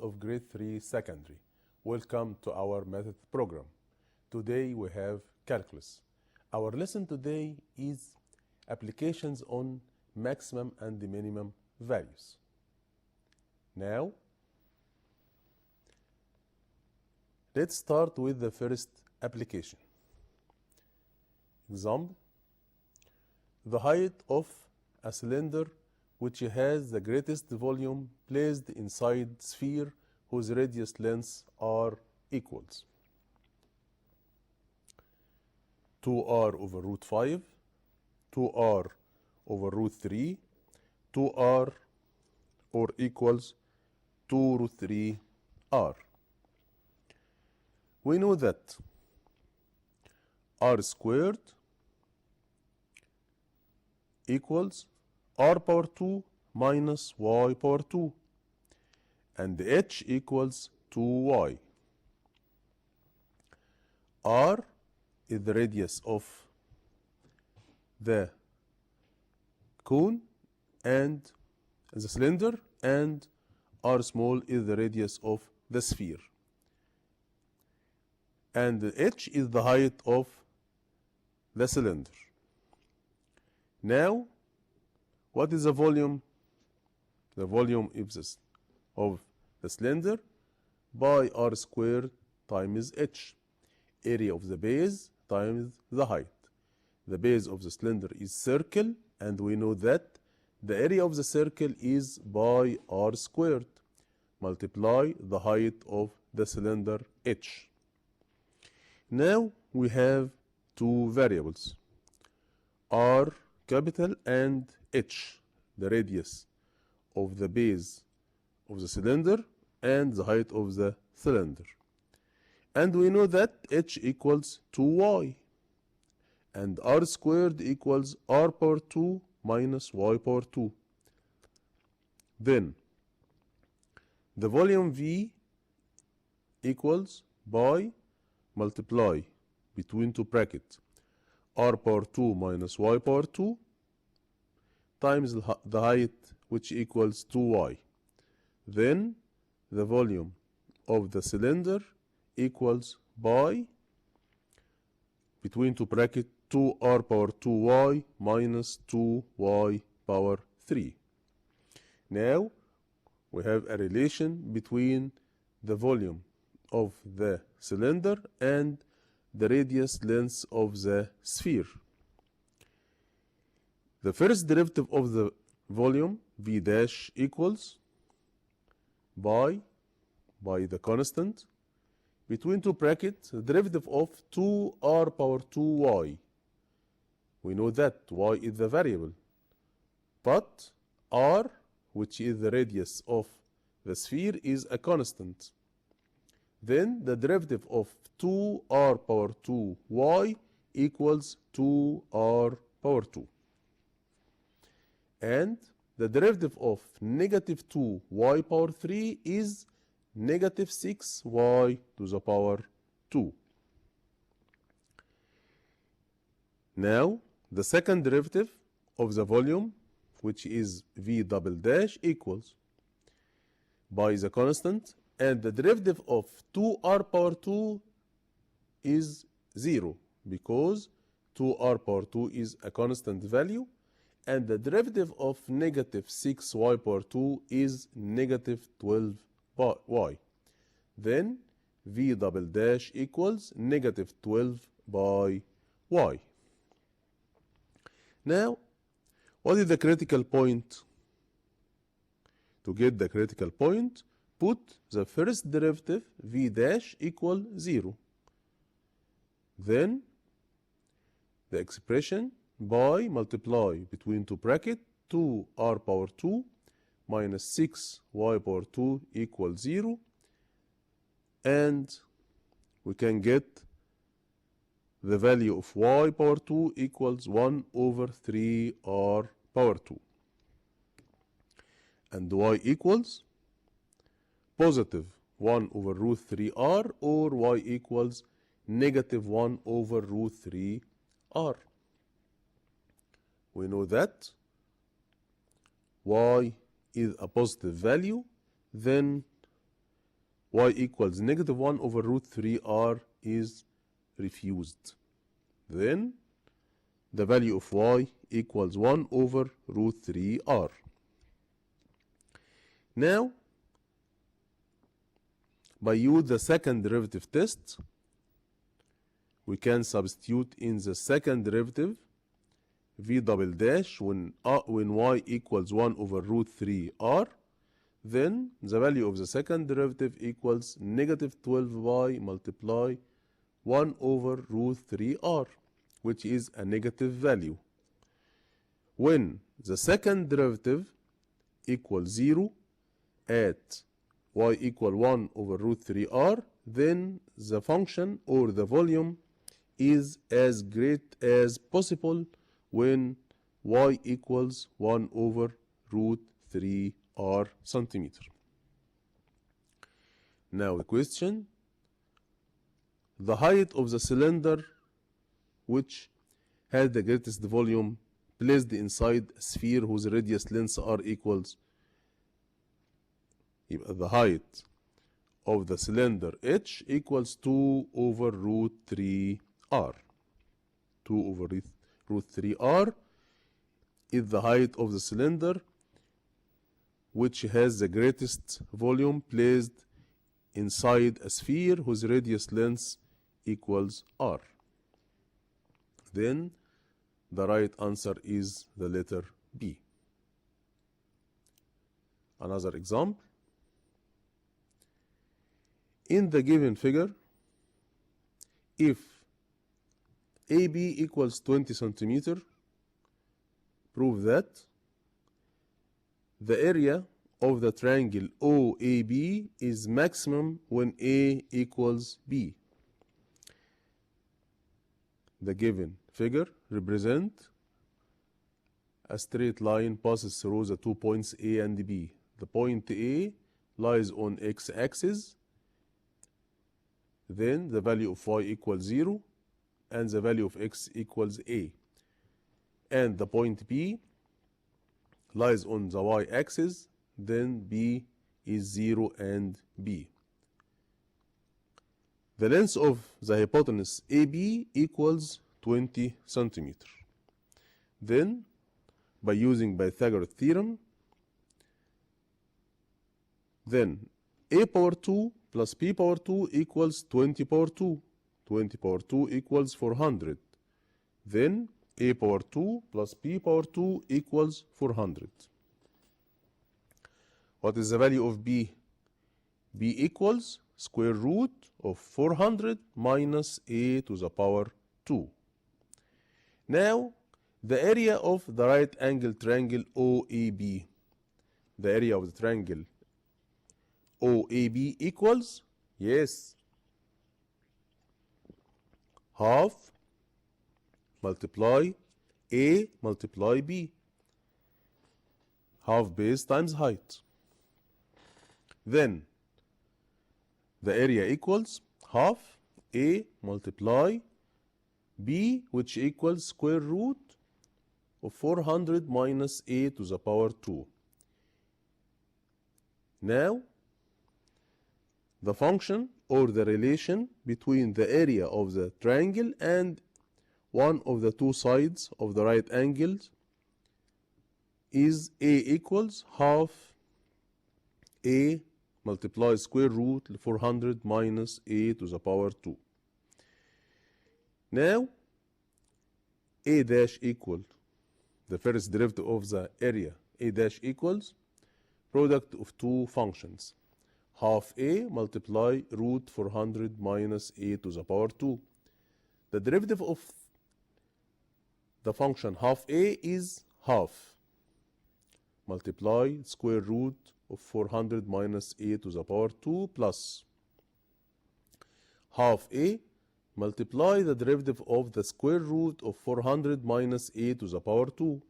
of grade 3 secondary. Welcome to our method program. Today we have calculus. Our lesson today is applications on maximum and minimum values. Now, let's start with the first application. Example, the height of a cylinder which has the greatest volume placed inside sphere whose radius lengths are equals 2r over root 5, 2r over root 3, 2r or equals 2 root 3r. We know that r squared equals r power 2 minus y power 2 and h equals 2y. R is the radius of the cone and the cylinder, and r small is the radius of the sphere, and h is the height of the cylinder. Now, what is the volume? The volume is of the cylinder by r squared times h. Area of the base times the height. The base of the cylinder is circle, and we know that the area of the circle is by r squared. Multiply the height of the cylinder h. Now we have two variables, r capital and h, the radius of the base of the cylinder and the height of the cylinder. And we know that h equals 2y and r squared equals r power 2 minus y power 2. Then the volume V equals by multiply between two brackets r power 2 minus y power 2 times the height, which equals 2y. Then the volume of the cylinder equals by between two brackets 2r power 2y minus 2y power 3. Now we have a relation between the volume of the cylinder and the radius length of the sphere. The first derivative of the volume V dash equals by the constant between two brackets the derivative of 2r power 2y. We know that y is the variable, but r, which is the radius of the sphere, is a constant. Then the derivative of 2r power 2y equals 2r power 2. And the derivative of negative 2y power 3 is negative 6y to the power 2. Now, the second derivative of the volume, which is v double dash, equals by the constant, and the derivative of 2r power 2 is 0 because 2r power 2 is a constant value, and the derivative of negative 6y power 2 is negative 12y. Then v double dash equals negative 12 by y. Now, what is the critical point? To get the critical point, put the first derivative v dash equal 0. Then the expression by multiply between two brackets 2r power 2 minus 6y power 2 equals 0, and we can get the value of y power 2 equals 1 over 3r power 2, and y equals positive 1 over root 3r, or y equals negative 1 over root 3r. We know that y is a positive value, then y equals negative 1 over root 3r is refused. Then the value of y equals 1 over root 3r. Now, by use the second derivative test, we can substitute in the second derivative v double dash when y equals 1 over root 3r. Then the value of the second derivative equals negative 12y multiply 1 over root 3r, which is a negative value. When the second derivative equals 0 at y equal 1 over root 3r, then the function or the volume is as great as possible when y equals 1 over root 3r centimeter. Now the question, the height of the cylinder which has the greatest volume placed inside a sphere whose radius lengths are equals, the height of the cylinder h equals 2 over root 3r. 2 over root 3r is the height of the cylinder which has the greatest volume placed inside a sphere whose radius length equals r. Then the right answer is the letter B. Another example. In the given figure, if AB equals 20 centimeter, prove that the area of the triangle OAB is maximum when A equals B. The given figure represents a straight line passes through the 2 points A and B. The point A lies on x-axis. Then the value of y equals 0 and the value of x equals a. And the point B lies on the y-axis, then B is 0 and B. The length of the hypotenuse AB equals 20 centimeters. Then, by using Pythagoras theorem, then a power 2 plus b power 2 equals 20 power 2. 20 power 2 equals 400. Then a power 2 plus b power 2 equals 400. What is the value of b? b equals square root of 400 minus a to the power 2. Now, the area of the right angle triangle OAB. The area of the triangle OAB equals, yes, half multiply A multiply B. Half base times height. Then the area equals half A multiply B, which equals square root of 400 minus A to the power 2. Now, the function or the relation between the area of the triangle and one of the two sides of the right angles is A equals half A multiply square root 400 minus A to the power 2. Now, A dash equal the first derivative of the area. A dash equals product of two functions. Half A multiply root 400 minus A to the power 2. The derivative of the function half A is half multiply square root of 400 minus A to the power 2 plus half A multiply the derivative of the square root of 400 minus A to the power 2.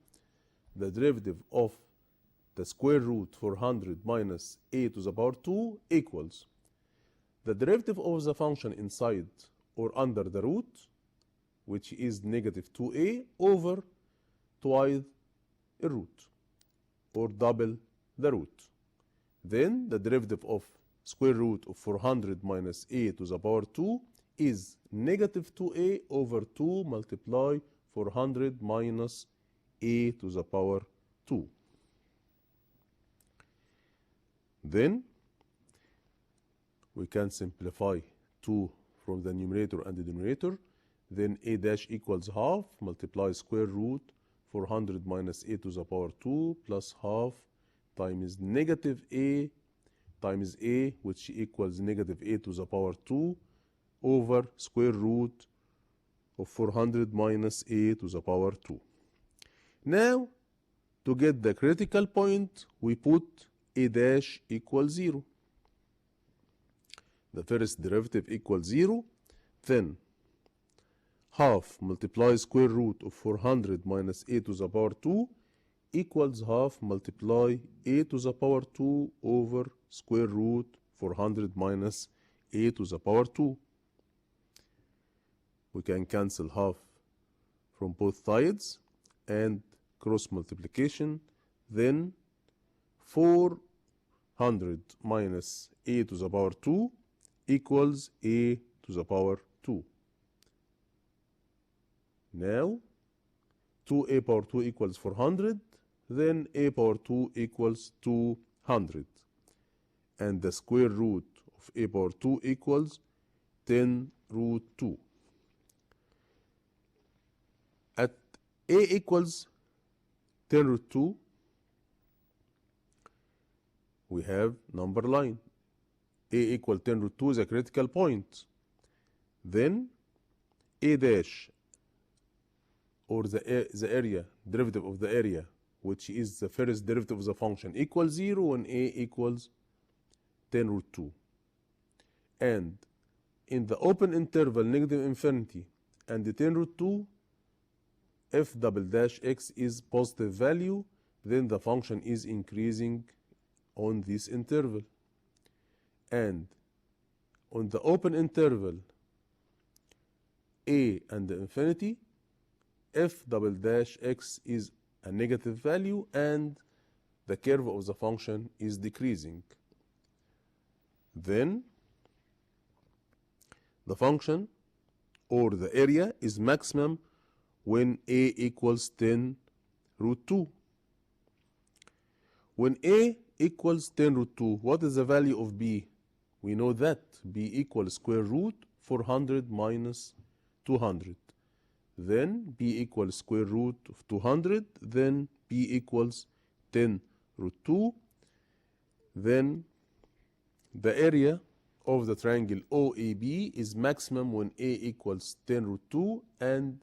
The derivative of the square root 400 minus A to the power 2 equals the derivative of the function inside or under the root, which is negative 2A over twice a root or double the root. Then the derivative of square root of 400 minus a to the power 2 is negative 2a over 2 multiply 400 minus a to the power 2. Then we can simplify 2 from the numerator and the denominator. Then a dash equals half multiply square root 400 minus a to the power 2 plus half times negative a times a, which equals negative a to the power 2 over square root of 400 minus a to the power 2. Now, to get the critical point, we put a dash equals 0. The first derivative equals 0, then half multiply square root of 400 minus a to the power 2 equals half multiply a to the power 2 over square root 400 minus a to the power 2. We can cancel half from both sides and cross multiplication. Then 400 minus a to the power 2 equals a to the power 2. Now 2a power 2 equals 400, then a power 2 equals 200. And the square root of a power 2 equals 10 root 2. At a equals 10 root 2, we have number line. A equal 10 root 2 is a critical point. Then a dash, or the area, derivative of the area, which is the first derivative of the function, equals 0 when a equals 10 root 2. And in the open interval negative infinity and the 10 root 2, if double dash x is positive value, then the function is increasing on this interval. And on the open interval a and the infinity, if double dash x is a negative value and the curve of the function is decreasing, then the function or the area is maximum when a equals 10 root 2. When a equals 10 root 2, what is the value of b? We know that b equals square root 400 minus 200. Then b equals square root of 200, then b equals 10 root 2. Then the area of the triangle OAB is maximum when a equals 10 root 2 and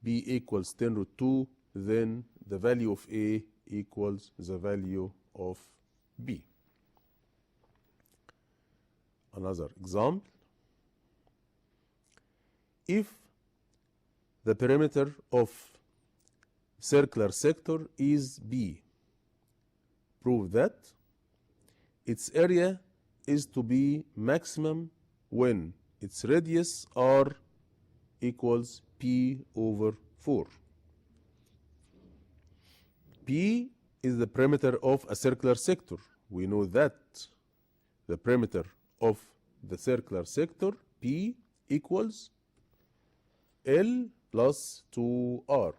b equals 10 root 2, then the value of a equals the value of b. Another example. If the perimeter of circular sector is b, prove that its area is to be maximum when its radius r equals p over 4. P is the perimeter of a circular sector. We know that the perimeter of the circular sector P equals L plus 2R.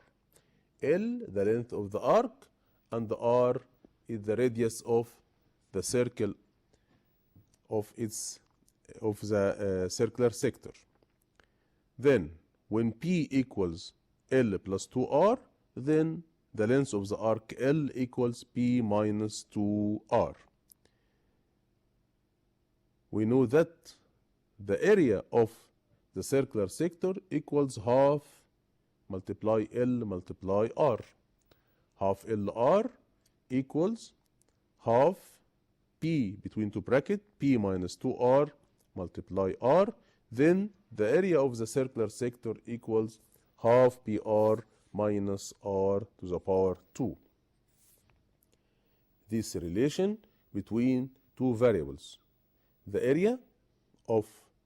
L, the length of the arc, and the R is the radius of the circle of the circular sector. Then, when P equals L plus 2R, then the length of the arc L equals P minus 2R. We know that the area of the circular sector equals half multiply L multiply R. Half LR equals half P between two brackets, P minus 2R multiply R. Then the area of the circular sector equals half PR minus R to the power 2. This relation between two variables, the area of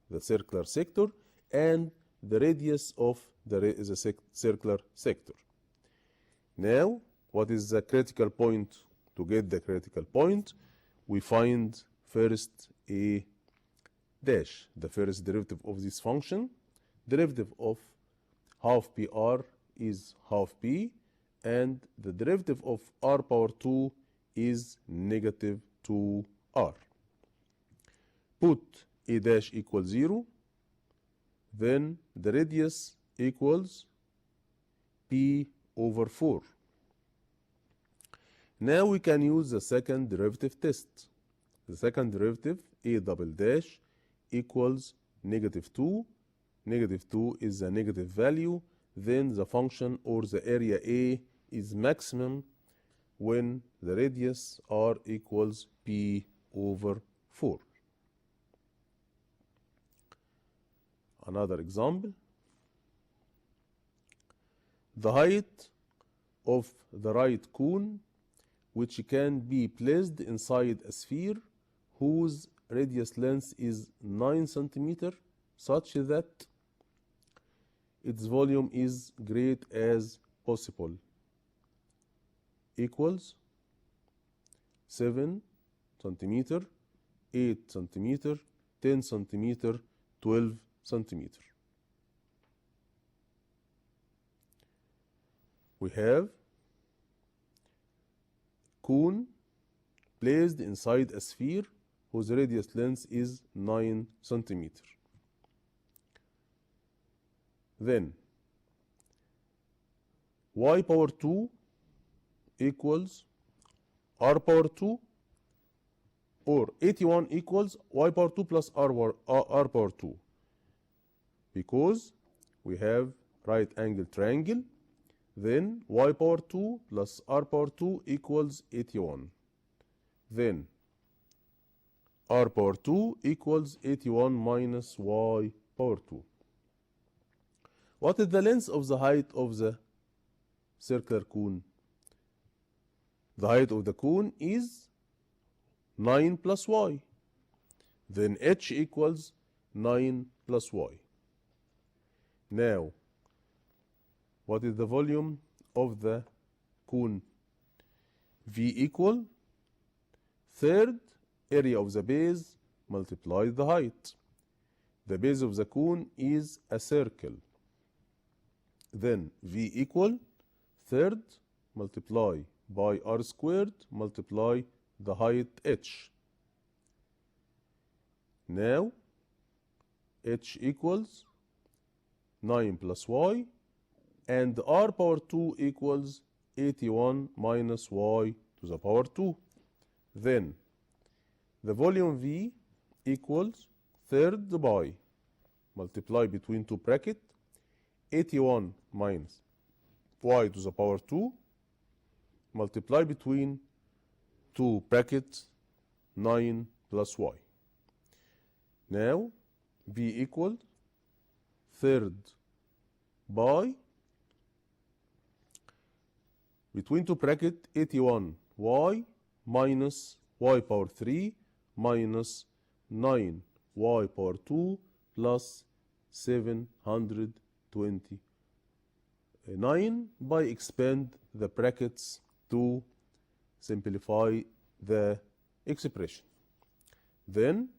the circular sector and the radius of the circular sector. Now, what is the critical point? To get the critical point, we find first a dash. The first derivative of this function, derivative of half pr is half p, and the derivative of r power 2 is negative 2r. Put a dash equals 0, then the radius equals p over 4. Now we can use the second derivative test. The second derivative, a double dash, equals negative 2. Negative 2 is a negative value. Then the function or the area A is maximum when the radius r equals p over 4. Another example. The height of the right cone, which can be placed inside a sphere whose radius length is 9 centimeters, such that its volume is great as possible, equals 7 centimeter, 8 centimeter, 10 centimeter, 12 centimeter. We have cone placed inside a sphere whose radius length is 9 centimeter. Then y power 2 equals r power 2, or 81 equals y power 2 plus r power 2, because we have right angle triangle. Then y power 2 plus r power 2 equals 81. Then r power 2 equals 81 minus y power 2. What is the length of the height of the circular cone? The height of the cone is 9 plus y. Then h equals 9 plus y. Now, what is the volume of the cone? V equal third area of the base multiplied the height. The base of the cone is a circle. Then V equal third multiply by r squared multiply the height h. Now h equals 9 plus y, and r power 2 equals 81 minus y to the power 2. Then the volume V equals third by multiply between two brackets 81 minus y to the power 2 multiply between two brackets 9 plus y. Now V equal third by between two brackets 81y minus y power 3 minus 9y power 2 plus 729 by expand the brackets to simplify the expression. Then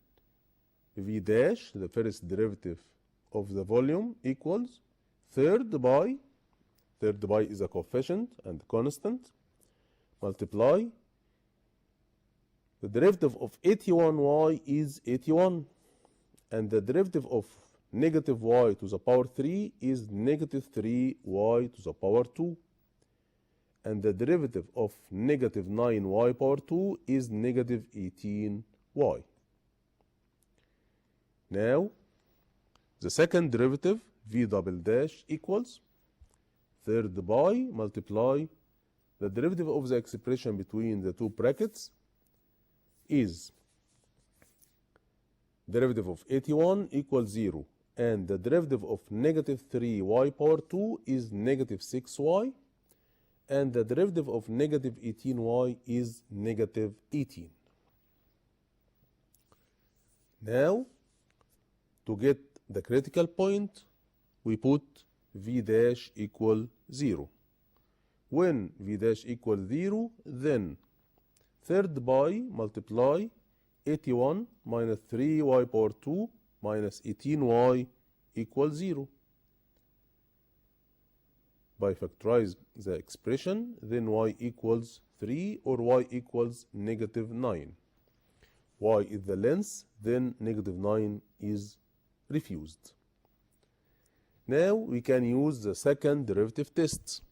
V dash, the first derivative of the volume, equals third by is a coefficient and constant, multiply the derivative of 81y is 81, and the derivative of negative y to the power 3 is negative 3y to the power 2, and the derivative of negative 9y power 2 is negative 18y. Now the second derivative v double dash equals third by multiply the derivative of the expression between the two brackets is derivative of 81 equals 0, and the derivative of negative 3y power 2 is negative 6y, and the derivative of negative 18y is negative 18. Now, to get the critical point, we put v dash equal 0. When v dash equals 0, then third by multiply 81 minus 3y power 2 minus 18y equals 0. By factorize the expression, then y equals 3 or y equals negative 9. Y is the length, then negative 9 is refused. Now we can use the second derivative test.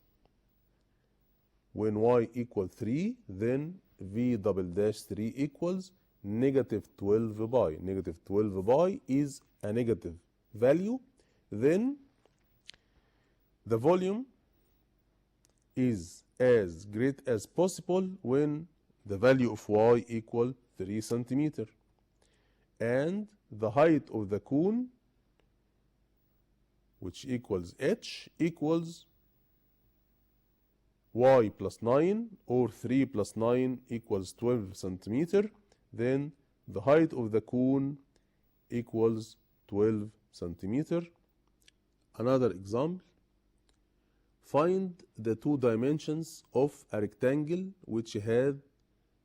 When y equals 3, then v double dash 3 equals negative 12 pi. Negative 12 pi is a negative value. Then the volume is as great as possible when the value of y equals 3 centimeter. And the height of the cone, which equals h, equals y plus 9, or 3 plus 9 equals 12 centimeter. Then the height of the cone equals 12 centimeter. Another example. Find the two dimensions of a rectangle which had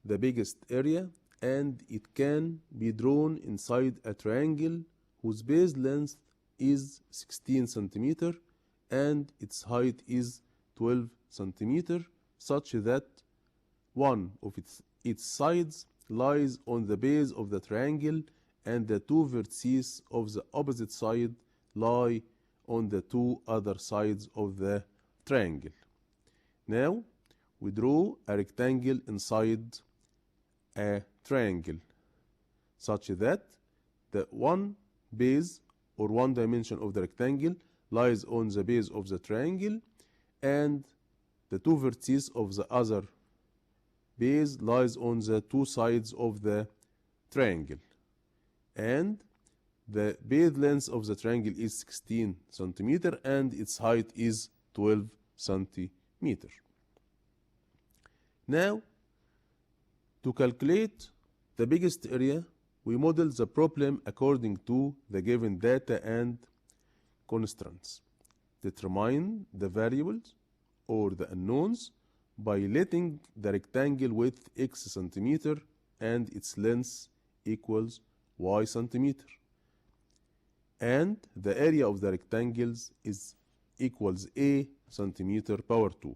the biggest area, and it can be drawn inside a triangle whose base length is 16 centimeter and its height is 12 centimeter, such that one of its sides lies on the base of the triangle and the two vertices of the opposite side lie on the two other sides of the triangle. Now we draw a rectangle inside a triangle such that the one base or one dimension of the rectangle lies on the base of the triangle and the two vertices of the other base lies on the two sides of the triangle, and the base length of the triangle is 16 centimeter and its height is 12 centimeter. Now, to calculate the biggest area, we model the problem according to the given data and constraints. Determine the variables or the unknowns by letting the rectangle width x centimeter and its length equals y centimeter. And the area of the rectangles is equals a centimeter power 2.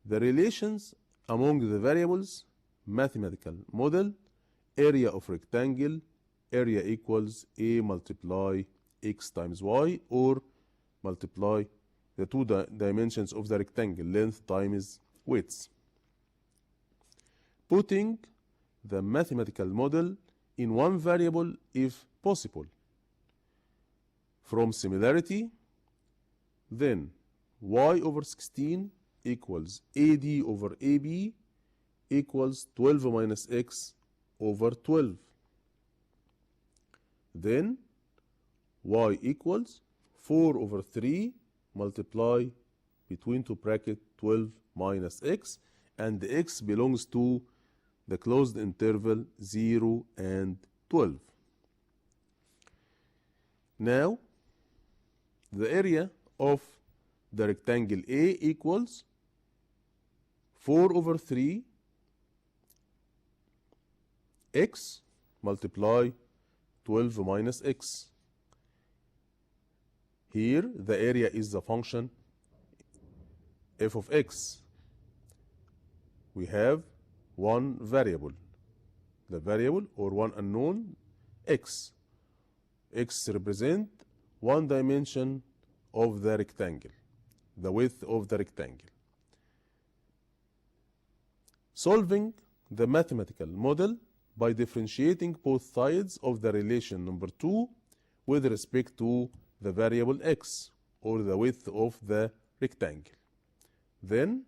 The relations among the variables, mathematical model, area of rectangle, area equals a multiply x times y, or multiply the two dimensions of the rectangle, length times width. Putting the mathematical model in one variable if possible. From similarity, then y over 16 equals AD over AB equals 12 minus x over 12. Then y equals 4 over 3 multiply between two bracket 12 minus x, and the x belongs to the closed interval 0 and 12. Now, the area of the rectangle A equals 4 over 3 x multiply 12 minus x. Here the area is the function f of x. We have one variable, the variable or one unknown x. X represent one dimension of the rectangle, the width of the rectangle. Solving the mathematical model by differentiating both sides of the relation number 2 with respect to the variable x, or the width of the rectangle. Then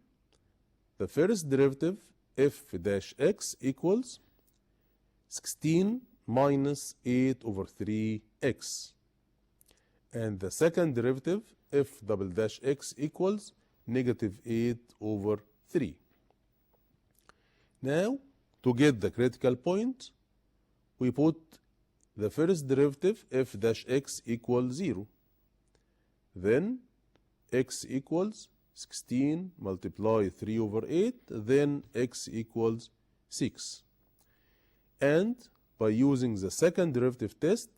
the first derivative f dash x equals 16 minus 8 over 3x, and the second derivative f double dash x equals negative 8 over 3. Now, to get the critical point, we put the first derivative f dash x equals 0. Then x equals 16 multiply 3 over 8, then x equals 6. and by using the second derivative test,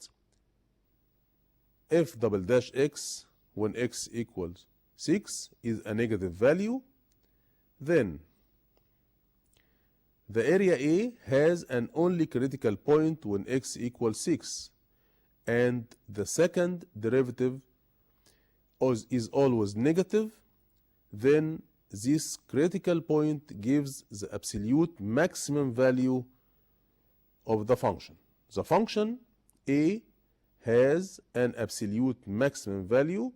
f double dash x when x equals 6 is a negative value, then the area A has an only critical point when x equals 6, and the second derivative is always negative, then this critical point gives the absolute maximum value of the function. The function A has an absolute maximum value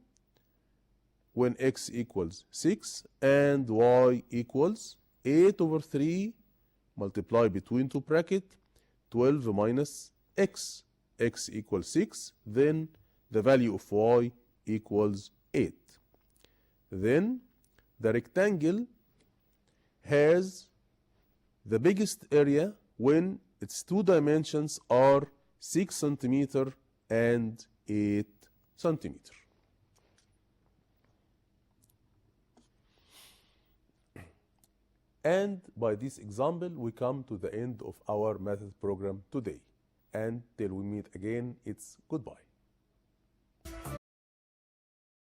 when x equals 6 and y equals 8 over 3 multiply between two brackets 12 minus x. X equals 6, then the value of y equals 8. Then the rectangle has the biggest area when its two dimensions are 6 centimeter and 8 centimeter. And by this example, we come to the end of our method program today. And till we meet again, it's goodbye.